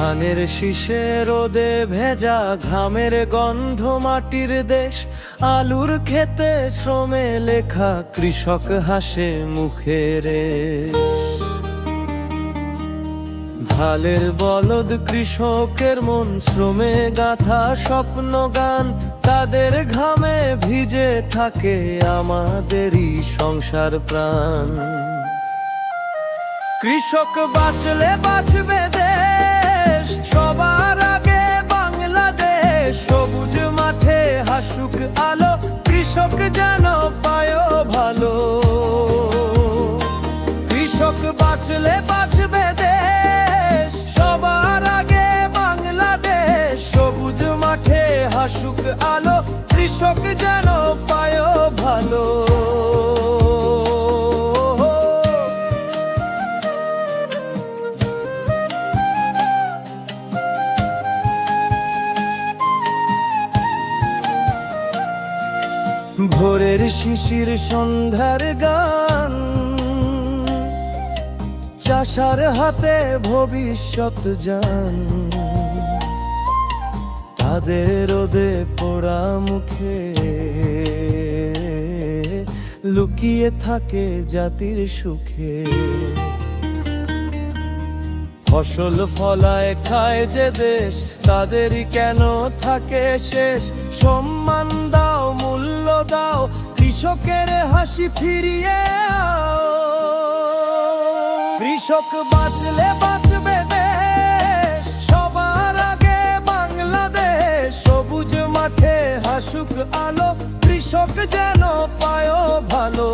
ধানের শীষে রোদে ভেজা, ঘামের গন্ধ মাটির দেশ। আলুর খেতে শ্রমে লেখা, কৃষক হাসে মুখে রে। ঢালের বলদ কৃষকের মন, শ্রমে গাথা স্বপ্ন গান। তাদের ঘামে ভিজে থাকে আমাদেরই সংসার প্রাণ। কৃষক বাঁচলে বাঁচবে দেশ, সবার আগে বাংলাদেশ। সবুজ মাঠে হাসুক আলো, কৃষক যেন পায় ভালো। কৃষক বাঁচলে বাঁচবে দেশ, সবার আগে বাংলাদেশ। সবুজ মাঠে হাসুক আলো, কৃষক যেন পায় ভালো। ভোরের শিশির সন্ধ্যার গান, চাষার হাতে ভবিষ্যৎ যান। তাদের রোদে পোড়া মুখে লুকিয়ে থাকে জাতির সুখে। ফসল ফলায় খায় যে দেশ, তাদেরই কেন থাকে শেষ। সম্মান দাও, মূল্য দাও, কৃষকের হাসি ফিরিয়ে আও। কৃষক বাঁচলে বাঁচবে দেশ, সবার আগে বাংলাদেশ। সবুজ মাঠে হাসুক আলো, কৃষক যেন পায় ভালো।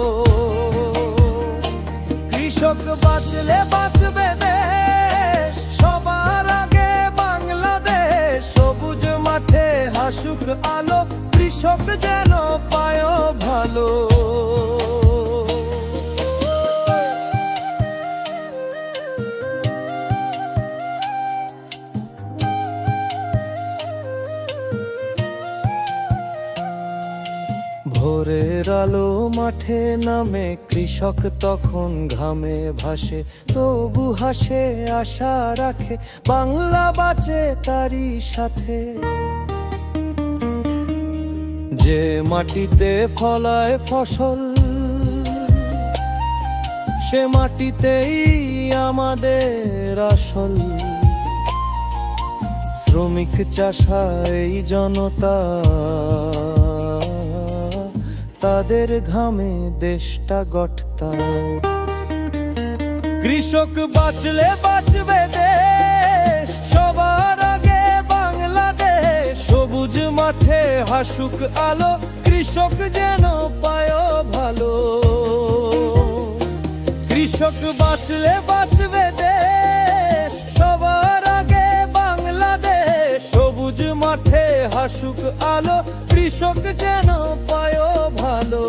কৃষক বাঁচলে বাঁচবে দেশ, সবার আগে বাংলাদেশ। সবুজ মাঠে হাসুক আলো, কৃষক যেন পায় ভালো। ভোরের আলো মাঠে নামে, কৃষক তখন ঘামে ভাসে। তবু হাসে, আশা রাখে, বাংলা বাঁচে তারই সাথে। যে মাটিতে ফলায় ফসল, সে মাটিতেই আমাদের আসল। শ্রমিক চাষা এই জনতা, তাদের ঘামে দেশটা গঠতা। কৃষক বাঁচলে বাঁচবে দেশ, সবার আগে বাংলাদেশ। সবুজ মাঠে হাসুক আলো, কৃষক যেন পায় ভালো। কৃষক বাঁচলে বাঁচবে দেশ, সবার আগে বাংলাদেশ। সবুজ মাঠে হাসুক আলো, কৃষক যেন পায় ভালো।